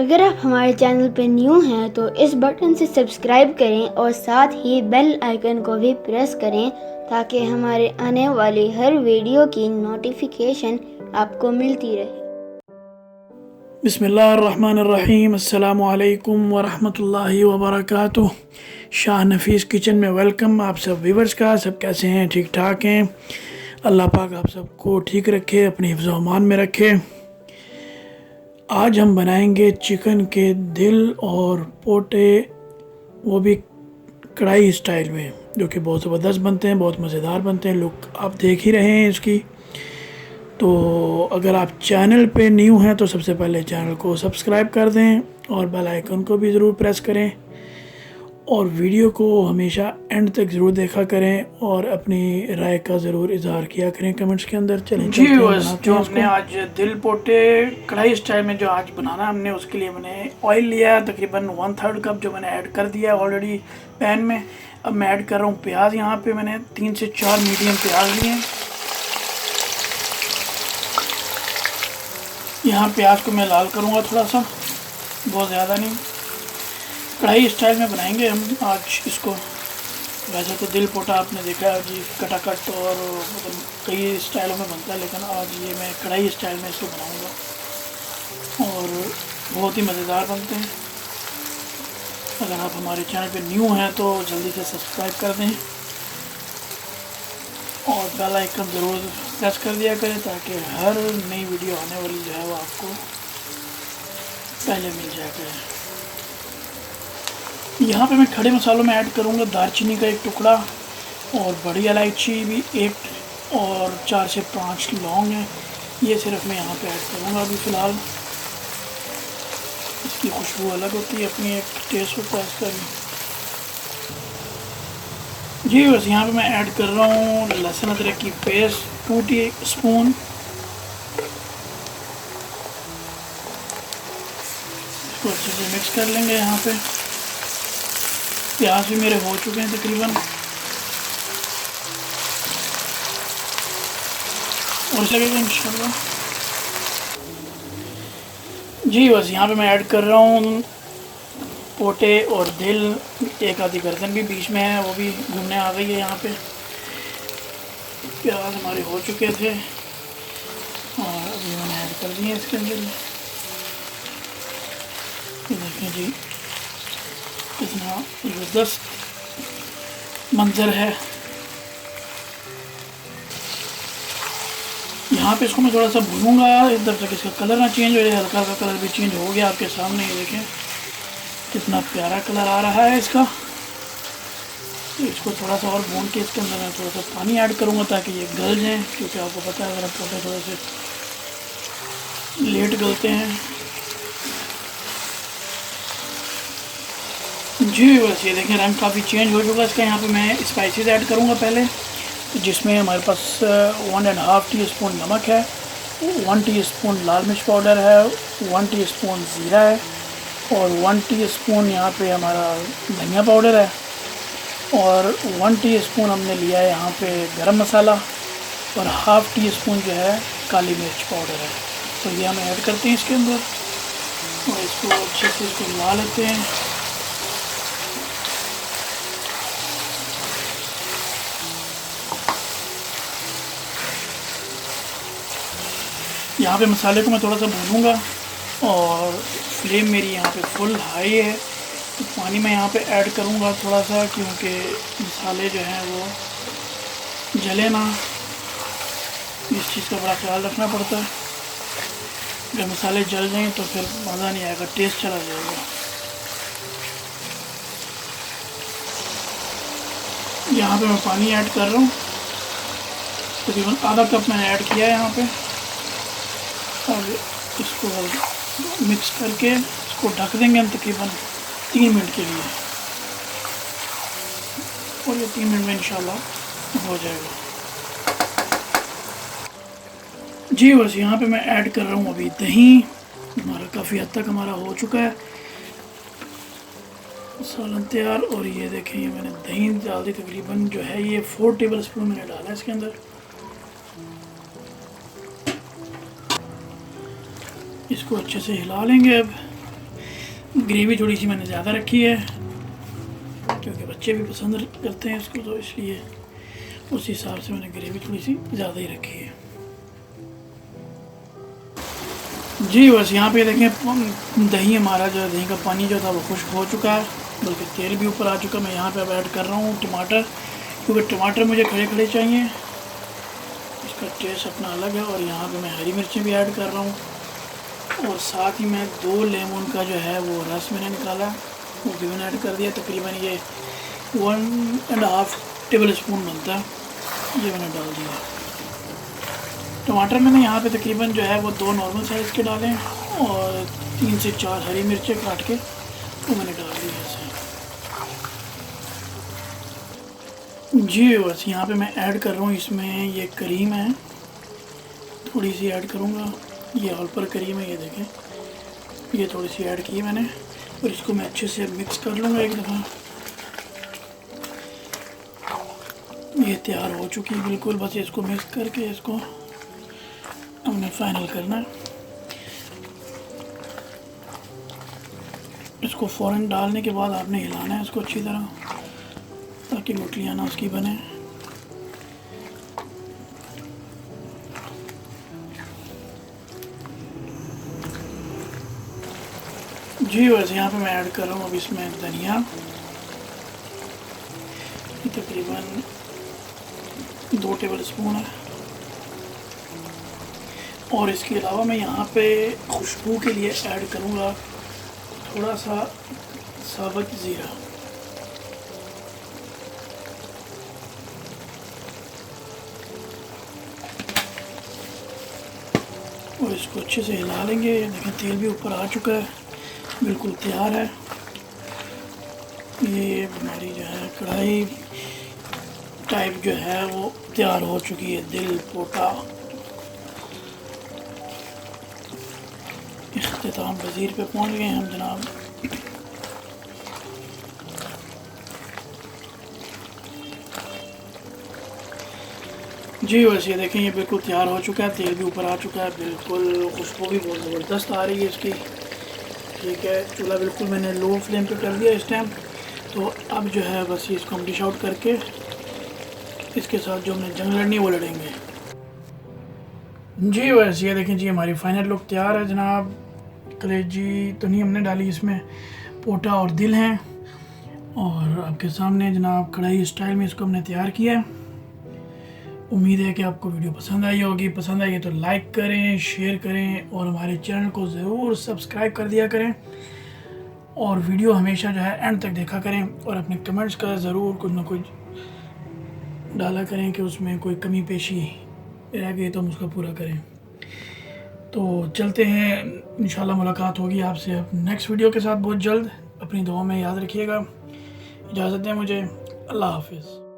अगर आप हमारे चैनल पर न्यू हैं तो इस बटन से सब्सक्राइब करें और साथ ही बेल आइकन को भी प्रेस करें ताकि हमारे आने वाली हर वीडियो की नोटिफिकेशन आपको मिलती रहे। बिस्मिल्लाहिर्रहमानिर्रहीम, अस्सलामु अलैकुम वरहमतुल्लाहि वबरकातुह। शाह नफीस किचन में वेलकम। आप सब व्यूवर्स का, सब कैसे हैं? ठीक ठाक हैं? अल्लाह पाक आप सबको ठीक रखे, अपने हिफ्ज़ व अमान में रखे। आज हम बनाएंगे चिकन के दिल और पोटे, वो भी कढ़ाई स्टाइल में, जो कि बहुत ज़बरदस्त बनते हैं, बहुत मज़ेदार बनते हैं। लुक आप देख ही रहे हैं इसकी। तो अगर आप चैनल पे न्यू हैं तो सबसे पहले चैनल को सब्सक्राइब कर दें और बेल आइकन को भी ज़रूर प्रेस करें और वीडियो को हमेशा एंड तक ज़रूर देखा करें और अपनी राय का ज़रूर इजहार किया करें कमेंट्स के अंदर। चलें जी, जो हमने आज दिल पोटे कढ़ाई स्टाइल में जो आज बनाना हमने, उसके लिए मैंने ऑयल लिया है तकरीबन 1/3 कप, जो मैंने ऐड कर दिया है ऑलरेडी पैन में। अब मैं ऐड कर रहा हूँ प्याज। यहाँ पे मैंने 3 से 4 मीडियम प्याज लिए हैं। यहाँ प्याज को मैं लाल करूँगा थोड़ा सा, बहुत ज़्यादा नहीं। कढ़ाई स्टाइल में बनाएंगे हम आज इसको। वैसे तो दिल पोटा आपने देखा है जी, कटाकट और मतलब कई स्टाइलों में बनता है, लेकिन आज ये मैं कढ़ाई स्टाइल में इसको बनाऊँगा और बहुत ही मज़ेदार बनते हैं। अगर आप हमारे चैनल पे न्यू हैं तो जल्दी से सब्सक्राइब कर दें और बेल आइकन ज़रूर प्रेस कर दिया करें ताकि हर नई वीडियो आने वाली जो है वो आपको पहले मिल जाया करे। यहाँ पे मैं खड़े मसालों में ऐड करूँगा दालचीनी का 1 टुकड़ा और बड़ी इलायची भी 1 और 4 से 5 लौंग हैं। ये सिर्फ मैं यहाँ पे ऐड करूँगा अभी फ़िलहाल। इसकी खुशबू अलग होती है, अपनी एक टेस्ट होता है इसका भी जी। बस यहाँ पे मैं ऐड कर रहा हूँ लहसुन अदरक की पेस्ट 2 टीस्पून। इसको अच्छे से मिक्स कर लेंगे। यहाँ पे प्याज भी मेरे हो चुके हैं तकरीबन, और लगेगा इंशाल्लाह जी। बस यहाँ पे मैं ऐड कर रहा हूँ पोटे और दिल। 1 आधी गर्दन भी बीच में है, वो भी घूमने आ गई है। यहाँ पे प्याज हमारे हो चुके थे और अभी मैंने ऐड कर दिए इसके अंदर। देखें जी कितना ज़बरदस्त मंजर है। यहाँ पे इसको मैं थोड़ा सा भूनूंगा इधर तक इसका कलर ना चेंज हो जाए। हल्का हल्का कलर भी चेंज हो गया आपके सामने, ये देखें कितना प्यारा कलर आ रहा है इसका। तो इसको थोड़ा सा और भून के इसके अंदर मैं थोड़ा सा पानी ऐड करूँगा ताकि ये गल जाए, क्योंकि आपको पता है अगर पोटे थोड़े से लेट गलते हैं जी। बस ये देखें रंग काफ़ी चेंज हो चुका है इसका। यहाँ पे मैं स्पाइसेस ऐड करूँगा पहले, जिसमें हमारे पास 1.5 टीस्पून नमक है, 1 टीस्पून लाल मिर्च पाउडर है, 1 टीस्पून ज़ीरा है और 1 टीस्पून यहाँ पे हमारा धनिया पाउडर है और 1 टीस्पून हमने लिया है यहाँ पे गरम मसाला और ½ टीस्पून जो है काली मिर्च पाउडर है। तो ये हम ऐड करते हैं इसके अंदर और इसको अच्छे से इसको मिला लेते हैं। यहाँ पे मसाले को मैं थोड़ा सा भूनूंगा और फ्लेम मेरी यहाँ पे फुल हाई है। तो पानी मैं यहाँ पे ऐड करूँगा थोड़ा सा, क्योंकि मसाले जो हैं वो जले ना, इस चीज़ का बड़ा ख्याल रखना पड़ता है। अगर मसाले जल जाएं तो फिर मज़ा नहीं आएगा, टेस्ट चला जाएगा। यहाँ पे मैं पानी ऐड कर रहा हूँ, तकरीबन आधा कप मैंने ऐड किया है यहाँ पे। और इसको मिक्स करके इसको ढक देंगे हम तकरीबन 3 मिनट के लिए और ये 3 मिनट में इंशाल्लाह हो जाएगा जी। बस यहाँ पे मैं ऐड कर रहा हूँ अभी दही। हमारा काफ़ी हद तक हमारा हो चुका है सालन तैयार। और ये देखें ये मैंने दही डाल दी, तकरीबन जो है ये 4 टेबल स्पून मैंने डाला है इसके अंदर। इसको अच्छे से हिला लेंगे अब। ग्रेवी थोड़ी सी मैंने ज़्यादा रखी है क्योंकि बच्चे भी पसंद करते हैं इसको, तो इसलिए उस हिसाब से मैंने ग्रेवी थोड़ी सी ज़्यादा ही रखी है। जी बस यहाँ पे देखें दही हमारा जो दही का पानी जो था वो खुश्क हो चुका है, बल्कि तेल भी ऊपर आ चुका। मैं यहाँ पे अब ऐड कर रहा हूँ टमाटर, क्योंकि टमाटर मुझे खड़े खड़े चाहिए, इसका टेस्ट अपना अलग है। और यहाँ पे मैं हरी मिर्चें भी ऐड कर रहा हूँ, और साथ ही मैं 2 लेमन का जो है वो रस मैंने निकाला वो भी मैंने ऐड कर दिया। तकरीबन ये 1.5 टेबल स्पून बनता है, ये मैंने डाल दिया। टमाटर मैंने यहाँ पे तकरीबन जो है वो 2 नॉर्मल साइज़ के डाले और 3 से 4 हरी मिर्चें काट के वो मैंने डाल दी ऐसे। जी बस यहाँ पे मैं ऐड कर रहा हूँ, इसमें ये करीम है, थोड़ी सी ऐड करूँगा। ये ऑल पर करीम है, ये देखें, ये थोड़ी सी ऐड की मैंने, और इसको मैं अच्छे से मिक्स कर लूँगा एक दफ़ा। ये तैयार हो चुकी है बिल्कुल, बस इसको मिक्स करके इसको हमने फाइनल करना है। इसको फ़ौरन डालने के बाद आपने हिलाना है इसको अच्छी तरह, ताकि गुठलियाँ ना उसकी बने। जी वैसे यहाँ पे मैं ऐड कर रहा हूँ अब इसमें धनिया, तकरीबन 2 टेबल स्पून है। और इसके अलावा मैं यहाँ पे खुशबू के लिए ऐड करूँगा थोड़ा सा साबुत ज़ीरा। और इसको अच्छे से हिला लेंगे। देखें तेल भी ऊपर आ चुका है, बिल्कुल तैयार है। ये हमारी जो है कढ़ाई टाइप जो है वो तैयार हो चुकी है। दिल पोटा इख्तिताम पज़ीर पे पहुंच गए हम जनाब। जी वैसे देखें ये बिल्कुल तैयार हो चुका है, तेल भी ऊपर आ चुका है, बिल्कुल खुशबू भी बहुत ज़बरदस्त आ रही है इसकी। ठीक है, चूल्हा बिल्कुल मैंने लो फ्लेम पे कर दिया इस टाइम। तो अब जो है बस ये इसको हम डिश आउट करके इसके साथ जो हमने जंग लड़नी है वो लड़ेंगे। जी वैसे ये देखें जी हमारी फाइनल लुक तैयार है जनाब। कलेजी तो नहीं हमने डाली, इसमें पोटा और दिल हैं, और आपके सामने जनाब कढ़ाई स्टाइल में इसको हमने तैयार किया है। उम्मीद है कि आपको वीडियो पसंद आई होगी। पसंद आई है तो लाइक करें, शेयर करें, और हमारे चैनल को ज़रूर सब्सक्राइब कर दिया करें। और वीडियो हमेशा जो है एंड तक देखा करें, और अपने कमेंट्स का ज़रूर कुछ ना कुछ डाला करें कि उसमें कोई कमी पेशी रह गई तो हम उसका पूरा करें। तो चलते हैं, इंशाल्लाह मुलाकात होगी आपसे अब नेक्स्ट वीडियो के साथ बहुत जल्द। अपनी दुआ में याद रखिएगा। इजाज़त दें मुझे, अल्लाह हाफिज़।